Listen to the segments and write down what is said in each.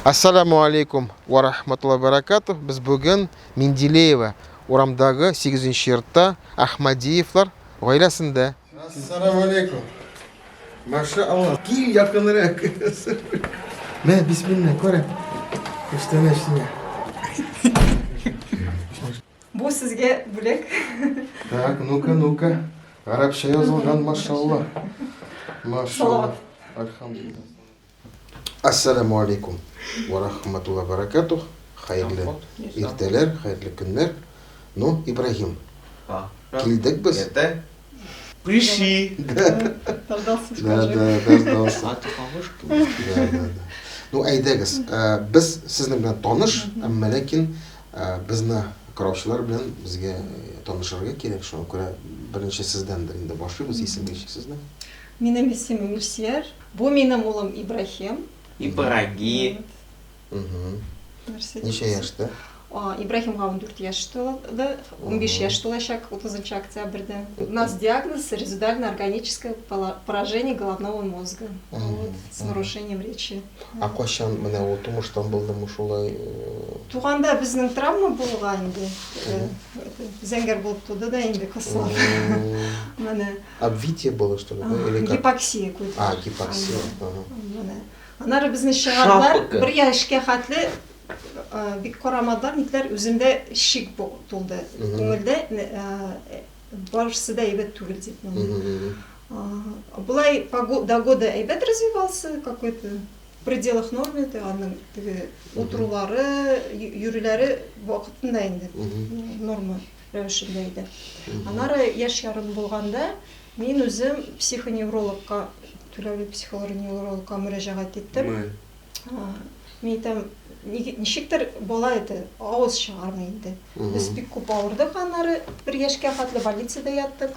Ассаламу алейкум ва рахматуллахи баракатух. Біз бүгін Менделеева орамдағы 8-ші йортта Ахмадиевлар ғаиласында. Ассаламу алейкум. Маша Аллах. Кел якынырак. Мә, бисмилла, көрем. Ештеңе, ештеңе. Бұл сізге бөлек. Так, ну-ка. Арабша yazılған, машаллах. Машаллах. Альхамдулилlah. Ассаламу алейкум ва рахматуллахи баракатух. Хайырлы иртелер, хайырлы күннер. Ну, Ибрахим. Келдік біз. Пришли. Дождался, Да, скажи. дождался. Да. Ну, айдагыз. Біз сіздің білен тоныш, әмма ләкин бізні қараушылар білен бізге тонышырға керек. Шоң көре бірінші сіздендір. Енді башымыз есім бейші сіздің. Менің есімім Ильсияр. Бұл менің ұлым Ибрахим. Ибраги. Неше яшты? Ибрахимға 14 яш толды, 15 яш толашак 30 октябрьда. У нас диагноз резидуально-органическое поражение головного мозга с нарушением речи. А қашан міне ол тұмыштан болды мұш олай? Туғанда біздің травма болған енді. Зәңгер болып туды да енді қысылып. Обвитие было, что ли? Гипоксия көйді. Гипоксия. Анары біздің шығарлар бір яшке қатлы бик қарамадар, нетлер өзімде шик толды. Көңілді баршысы да әйбет түгіл деп. Бұлай до года әйбет развивался, какой-то в пределах нормы, отырулары, юрилері вақытында енді норма рәвішінде еді. Анары яш ярым болғанда, мен өзім психоневрологқа, түләулі психоневрологқа мүрәжағат еттім. Мен айтам, нешіктір бола еді, ауыз шығармай еді. Біз бик көп ауырдық анары, бір яшке қатлы больницада яттық.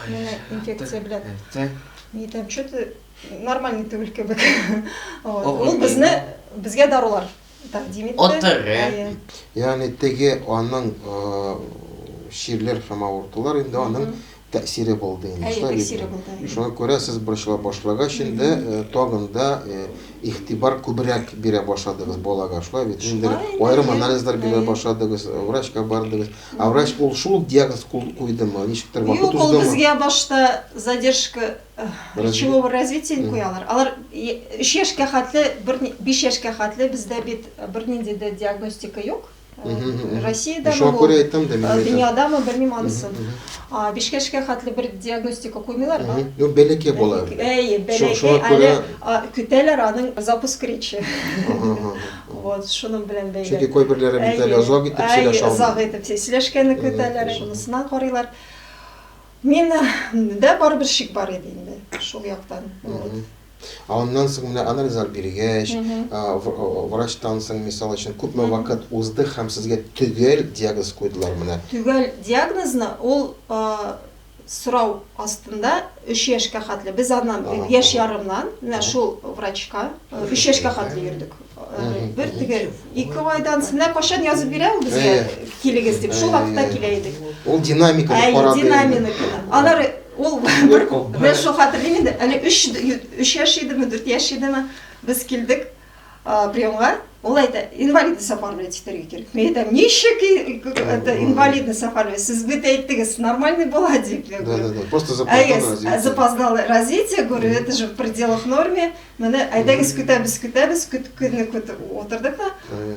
Мені инфекция біледі. Мен айтам, что-то нормальный түгіл кебек. Ол бізге дарулар тәқдим етті. Отыры. Яғни теге оның ширлер һәм ауыртулар енді оның тәсире болды. Тәсире болды. Шуңа күрә сіз башлагач инде тагында игътибар күбрәк бирә башладыгыз балага. Шулай бит. Инде аерым анализлар бирә башладыгыз, врачка бардыгыз. А врач ул шул диагноз куйдымы? Ничектер вакыт уздымы? Юк, бізге башта задержка речевого развития куялар. Алар 3 яшка хәтле, 5 яшка хәтле бездә бит бернинди дә диагностика юк. Россияда дөньяда белмим анысын. 5 яшка хәтле бер диагностика куймыйлар. Ну, бәләкәй була. Бәләкәй әле көтәләр аның запуск речи. Вот, шуның белән бәйле. Чөнки кайберләре бит әле азак итеп сөйләшә. Азак итеп сөйләшкәнне көтәләр, шунысынан карыйлар. Мен дә барыбер шик бар иде инде, шул яктан. Ondan sonra analizler birgeç, врачтан соң misal өчен күпме вакыт узды һәм сезгә төгәл диагноз куйдылар менә. Төгәл диагнозны ул сорау астында 3 яшькә хәтле. Без аннан яшь ярымнан менә шул врачка 3 яшькә хәтле йөрдек. Бер төгәл 2 айдан соң кашан язып бирә ул безгә килегез дип шул вакытта килә идек. Ул динамиканы карады. Динамиканы. Алар ул бер шул хәтерлим инде. Әле 3 яшь идеме, 4 яшь идеме без килдек приемга. Ул әйтә, инвалидный сафар белән китәргә кирәк. Мен әйтәм, ничек это инвалидный сафар? Сез бит әйттегез, нормальный була дип. Да. Просто запоздалое развитие, говорю, это же в пределах нормы. Менә әйдәгез көтәбез, көтне отырдык та.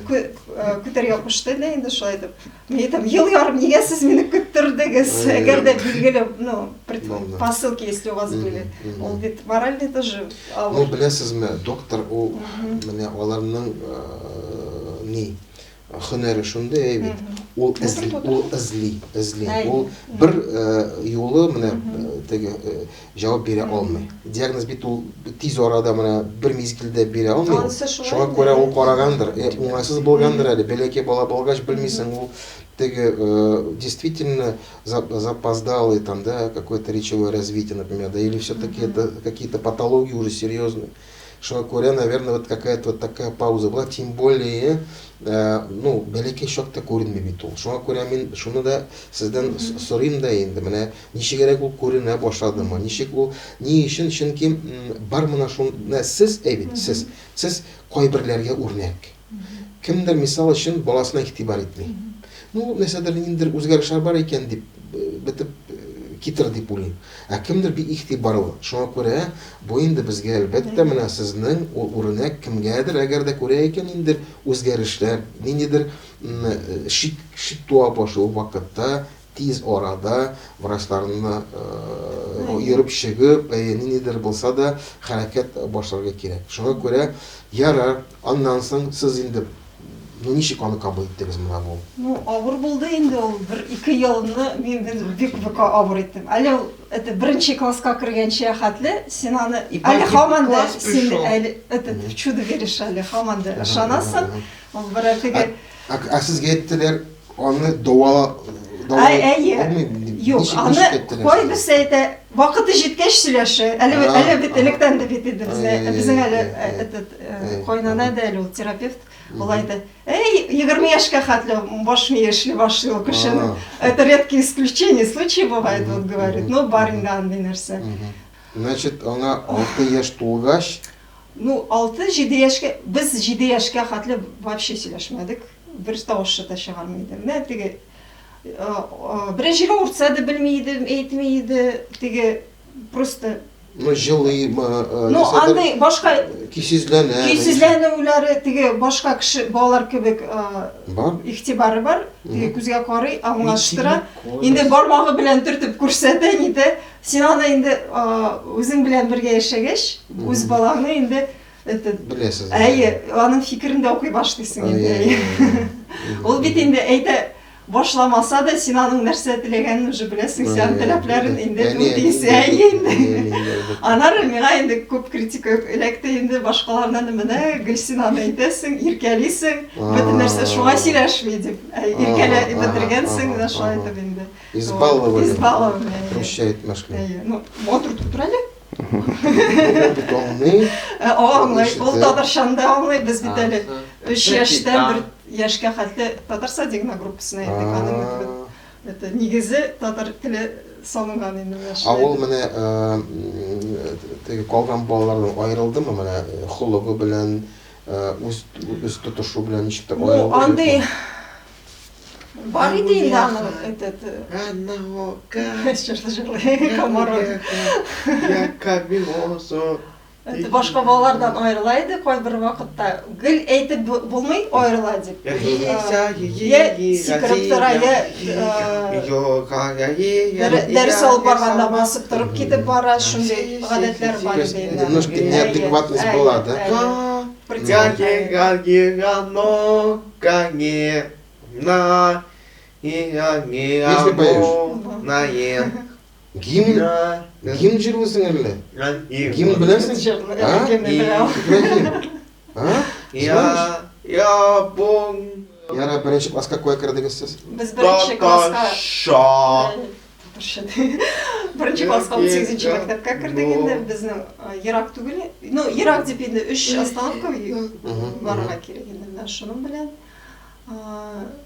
Көтәргә кушты да инде шулай дип. Мен әйтәм, ел ярым нигә сез мине көттердегез? Әгәр дә билгеле, посылки если у вас были. Ул бит моральный тоже. Ну, беләсезме, доктор ул менә аларның ни хөнәре шундый бит. Ул эзли. Ул бер юлы менә теге җавап бирә алмый. Диагноз бит ул тиз арада менә бер мизгелдә бирә алмый. Шуңа күрә ул карагандыр. Уңайсыз булгандыр әле. Бәләкәй бала булгач белмисең, ул теге действительно запоздалый там, да, какое-то речевое развитие, например, да, или все-таки это какие-то патологии уже серьезные. Шуңа күрә, наверное, вот какая-то вот такая пауза была, тем более, ну, бәләкәй чакта күренми бит ул. Шуңа күрә мин шуны да сездән сорыйм да инде, менә ничегрәк ул күренә башладымы, ничек ул, ни өчен, чөнки бар мына шуны сез әйбит, сез кайберләргә үрнәк. Кемдер мисал өчен баласына игътибар итми. Ну, нәрсәдер ниндидер үзгәрешләр бар икән дип бетеп китер дип уйлыйм. Ә кемдер бик игътибарлы. Шуңа күрә бу инде безгә әлбәттә менә сезнең үрнәк кемгәдер әгәр дә күрә икән инде үзгәрешләр, ниндидер шик туа башлый вакытта, тиз арада врачларны йөреп чыгып, ниндидер булса да хәрәкәт башларга кирәк. Шуңа күрә ярар, аннан соң сез инде ну ничек аны кабул иттегез менә бу? Ну, авыр булды инде ул 1-2 елны мин бик авыр иттем. Әле ул беренче класска кергәнче хәтле син аны әле һаман да син әле чудо веришь әле һаман да ышанасың. Ул берәр А сезгә әйттеләр аны дауала юк, аны кой без әйтә вакыты җиткәч сөйләшә. Әле бит электән дә бит иде безнең әле кайнана да әле ул терапевт. Олай да, 20 яшькә хәтле баш миешле башлый ул кешене. Это редкие исключения, случаи бывают, вот говорит. Ну, бар инде андый нәрсә. Значит, аңа 6 яшь тулгач, ну, 6-7 яшькә, без 7 яшькә хәтле вообще сөйләшмәдек. Бер тавышы да чыгармый иде. Менә теге бер җиргә уртса да белми иде, әйтми иде, теге просто ну, җылый, ну, андый башка кисезләнүләре, теге башка кеше балалар кебек игътибары бар, теге күзгә карый, аңлаштыра. Инде бармагы белән төртеп күрсәтә, инде син аны инде үзең белән бергә яшәгәч, үз балаңны инде беләсез. Аның фикерен дә укый башлыйсың инде. Ул бит инде әйтә башламаса да син аның нәрсә теләгәнен уже беләсең, син теләпләрен инде үтисең инде. Анары миңа инде күп критика эләкте инде башкалардан менә Гөлсин аны әйтәсең, иркәлисең, бөтен нәрсә шуңа сөйләшми дип. Иркәлә бетергәнсең, менә шулай итеп инде. Избалованы. Прощает Машка. Ну, мотор тутыра әле? Аңлый. Ул татарчанда аңлый, без бит әле 3 яшьтән 1 яшькә хәтле татар садигына группасына иттек. Аның это нигезе татар теле салынган инде яшь. Ул менә теге калган балалардан аерылдымы менә хулыгы белән, үз тотышу белән ничектер аерылды? Ну, андый бар иде инде аны это башка балалардан аерыла иде, кайбер вакытта гел әйтеп булмый аерыла дип. Сикереп тора, дәрес алып барганда басып торып китеп бара, шундый гадәтләр бар иде. Немножко неадекватность была, да? Если поешь. Гимн җырлыйсың әле? Гимн беләсең? Яра, беренче класска кая кердегез сез? Без беренче класска беренче класска 18-нче мәктәпкә кердек инде, безнең ерак түгел. Ну, ерак дип инде 3 остановка барырга кирәк инде. Шуның белән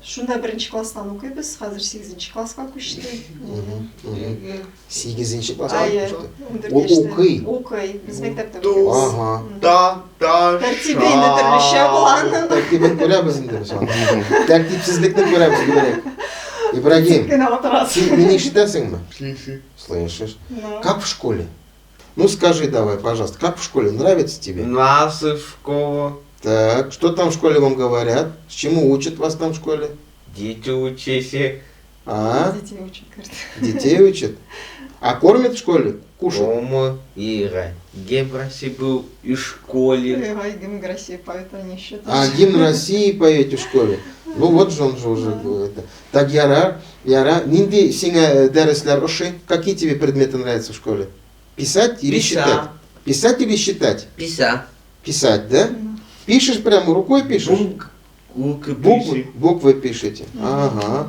шунда беренче класстан укыйбыз, хәзер 8-нче класска күчтек. 8-нче класска күчтек. Укый, без мәктәптә укыйбыз. Тәртибе инде төрлечә булган. Тәртибен күрәбез инде без аны. Тәртипсезлекне күрәбез бигрәк. Ибрагим, ты меня ишетәсеңме? Слышишь? Как в школе? Ну скажи давай, пожалуйста, как в школе? Нравится тебе? Нравится школа. Так, что там в школе вам говорят? С чему учат вас там в школе? Дети учатся. Детей учат, говорит. Детей учат? А кормят в школе? Кушают? Дома Ира. Гимн России был и в школе. Гимн России поют они еще. Гимн России поете в школе? Ну вот же он же уже это. Так, Яра, нинди сиңа дәресләр ошый? Какие тебе предметы нравятся в школе? Писать или считать? Писать или считать? Писать. Писать, да? Пишешь прямо рукой пишешь? Буквы пишете. Ага,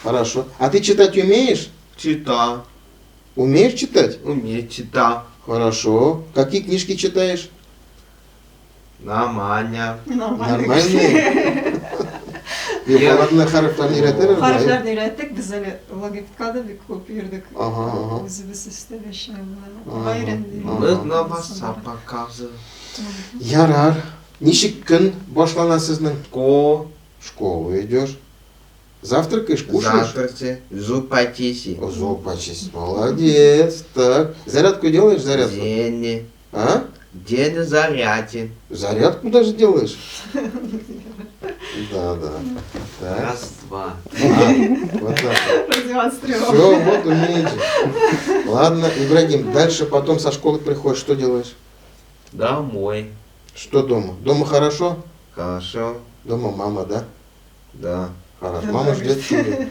хорошо. А ты читать умеешь? Читаю. Умеешь читать? Умею читать. Хорошо. Какие книжки читаешь? Нормально. Нормальный. И балаларына харфларны үйретер. Harflarni öğrettik, biz öyle logopedkada bir көп үйрендік. Ага. Өзіміз істемеші. Ага. Мы снова сапакавзы. Ярар. Ничек көн башлана сезнең? Ко. В школу идешь. Завтракаешь, кушаешь? Завтраки. Зупатиси. Зубочисть. Молодец. Так. Зарядку делаешь? Зарядку? День. А? День заряден. Зарядку даже делаешь? Да, да. Так. Раз, два. Вот так. Продемонстрировал. Все, вот умеете. Ладно, Ибрагим, дальше потом со школы приходишь, что делаешь? Домой. Что дома? Дома хорошо? Хорошо. Дома мама, да? Да. Хорошо. Да, Мама да. ждет тебя.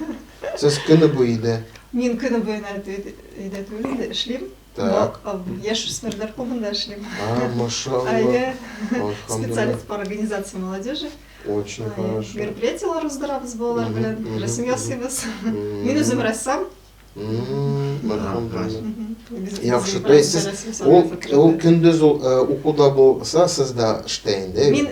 Сіз күні бойы Мен күні бойына үйретіп ішлеймін. Так. Яшөспірлер клубында ішлеймін. Машалла. Айы Алхамдулилlah. специалист по организации молодежи. Очень хорошо. Мероприятиялар уздырабыз балалар белән, Мгм, рәсем ясыйбыз. М, Мен өзім рәссам. Алхамдулилlah. Біз Яхшы, бізге то есть рәсем сіз салып ол отырдық. күндіз укуда болса, сіз да іштейін, де? Мен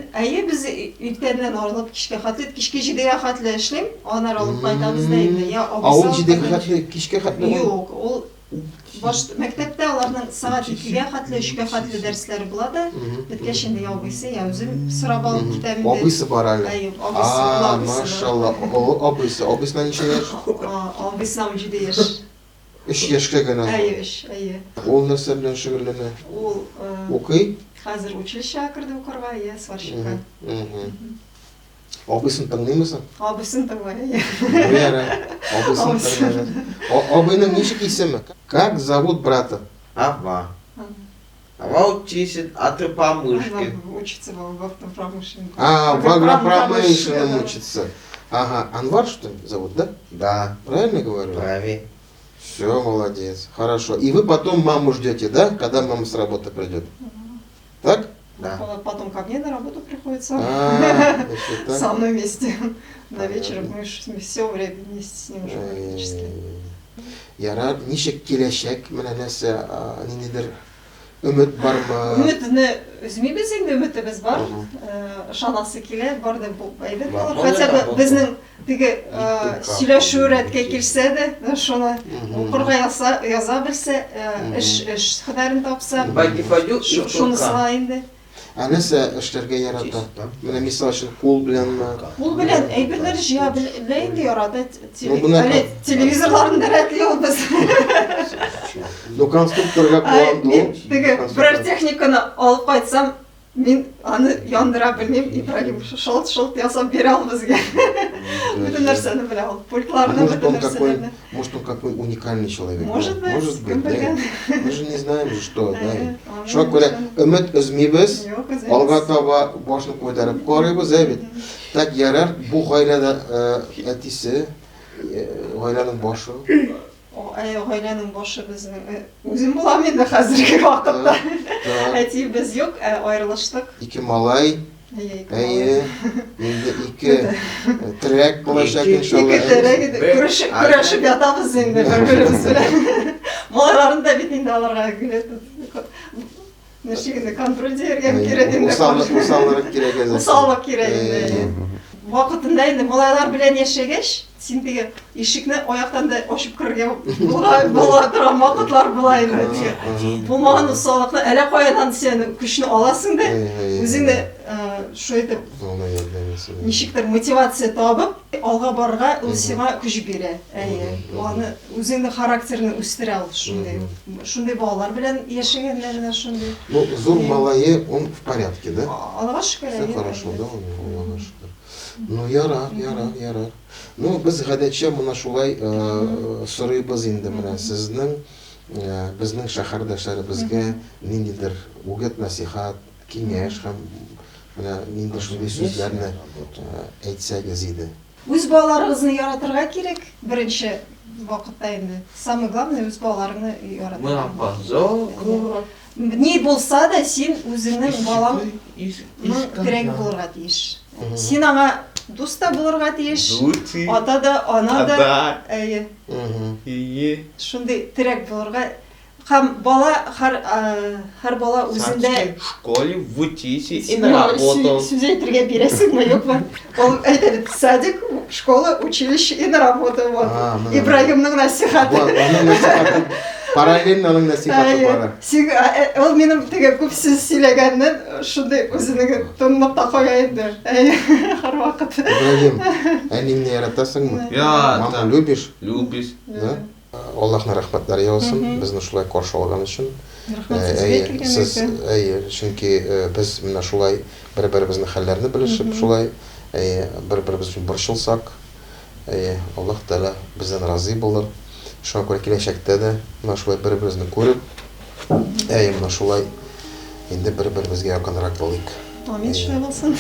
біз иртәннән арылып кичкә хәтле, кичкә 7-гә хәтле эшлим, аннары алып кайтабыз да инде. Я Ауыл жидегі хәтле, кешке хәтле? Юк, ул мәктәптә аларның сәгать 2-гә хәтле, 3-гә хәтле дәресләре була да, беткәч инде я абыйсы, я үзем сорап алып китәм инде. Абыйсы бар әле. Әйе, абыйсы. Машалла. Абыйсы. Абыйсына ничә яшь? Абыйсына 17 яшь. 3 яшькә генә. Әйе, әйе. Ул нәрсә белән шөгыльләнә? Ул Укый? хәзер училищега керде укырга, я сварщикка. Абыйсын тыңлыймысың? Абыйсын тыңлый. Вера. Абыйсын тыңлый. Абыйның ничек исеме? Как зовут брата? Ава. Ава учится от помышки. Учится в автопромышленном. В агропромышленном учится. Ага, Анвар что ли зовут, да? Да. Правильно говорю? Правильно. Все, молодец. Хорошо. И вы потом маму ждете, да? Когда мама с работы придет? Так? Да. Потом ко мне на работу приходится. Еще так? Со мной вместе. На вечер мы все время вместе с ним уже практически. Ярар, ничек киләчәк менә нәрсә, ниндидер өмет бармы? Үмітіні үзмейбіз енді, үмітіміз бар. Шанасы келе, бар да әйбет болар. Хотя бы біздің теге сөйләшү рәткә килсә дә, шуны укырга яза белсә, эш һөнәрен тапса, шунысына инде. Нәрсә эшләргә ярата? Менә мисал өчен кул беләнме? Ул белән әйберләр җыя белә инде ярата. Буны Телевизорларны да рәтле ул без. Ну конструкторга куанды. Теге бер техниканы алып кайтсам, мин аны яндыра белмим, Ибрагим шылт ясап бирә ал безгә. Бөтен нәрсәне белә ул. Пультларны бөтен нәрсәләрне. Может он какой уникальный человек. Может быть, да. Мы же не знаем, что, да. Шуңа күрә өмет өзмибез. Алга таба башны күтәреп карыйбыз, бит. Так ярар, бу гаиләдә әтисе, гаиләнең башы. Гаиләнең башы безнең үзем булам инде хәзерге вакытта. Әти без юк, аерылыштык. 2 малай. Әйе. Инде 2 трек булачак иншалла. 2 трек көрәшеп ятабыз инде бер-беребез белән. Малайларны да бит инде аларга гүләтеп. Нәрсәгә контроль итәргә кирәк инде. Усаллык кирәк әзер. Усаллык кирәк инде. Вакытында инде малайлар белән яшәгәч, син теге ишекне аяктан да ачып кирергә була торган вакытлар була инде. Булмаган усаллыкны әле каядан сен көчне аласың да, үзең дә шулай итеп ничектер мотивация табып, алга барырга ул сиңа көч бирә. Аны үзеңнең характерны үстерә ул шундый. Шундый балалар белән яшәгәннәренә шундый. Ну, зур малае, он в порядке, да? Аллага шөкер. Все хорошо, да? Аллага шөкер. Ну, ярар. Ну, без гадәтчә моны шулай сорыйбыз инде менә сезнең безнең шәһәрдәшләребезгә ниндидер үгет насихат, киңәш һәм менә нинди шундый сүзләрне әйтсәгез иде. Үз балаларыгызны яратырга кирәк. Беренче вакытта инде. Самое главное үз балаларыңны яратырга. Ни булса да син үзеңнең балаң кирәк булырга тиеш. Син аңа дус та булырга тиеш. Ата да, ана да. Шундый терәк булырга. һәм бала һәр бала үзендә В школе, в учись и на работу. Сүз әйтергә бирәсеңме, юкмы? Ул әйтә, садик, школа, училище и на работу. Вот. Ибраһимның насихаты. Аның насихаты параллельно аның насихаты бара. Ул минем теге күп сүз сөйләгәннән шундый үзенең тынлык та кая инде. Һәрвакыт. Ибраһим, әнеңне яратасыңмы? Маманы любишь? Любишь. Да? Аллаһның рәхмәтләре яусын, безне шулай каршы алган өчен. Сез, чөнки без менә шулай бер-беребезнең хәлләрне белешеп, шулай бер-беребез өчен борчылсак, Аллаһ Тәала бездән разый булыр. Шуңа күрә киләчәктә дә менә шулай бер-беребезне күреп, менә шулай инде бер-беребезгә якынрак булыйк. Амин, шулай булсын.